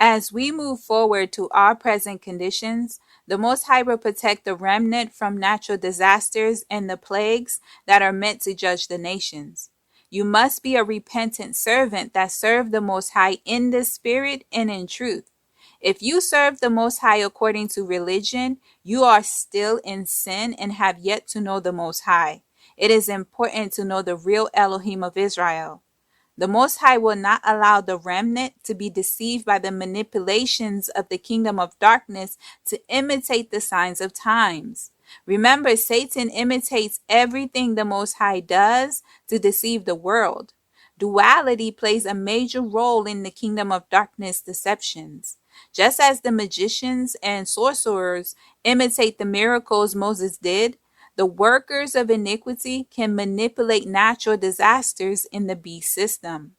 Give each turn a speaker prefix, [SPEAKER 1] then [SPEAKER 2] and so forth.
[SPEAKER 1] As we move forward to our present conditions, the Most High will protect the remnant from natural disasters and the plagues that are meant to judge the nations. You must be a repentant servant that serve the Most High in the spirit and in truth. If you serve the Most High according to religion, you are still in sin and have yet to know the Most High. It is important to know the real Elohim of Israel. The Most High will not allow the remnant to be deceived by the manipulations of the kingdom of darkness to imitate the signs of times. Remember, Satan imitates everything the Most High does to deceive the world. Duality plays a major role in the kingdom of darkness deceptions. Just as the magicians and sorcerers imitate the miracles Moses did, the workers of iniquity can manipulate natural disasters in the beast system.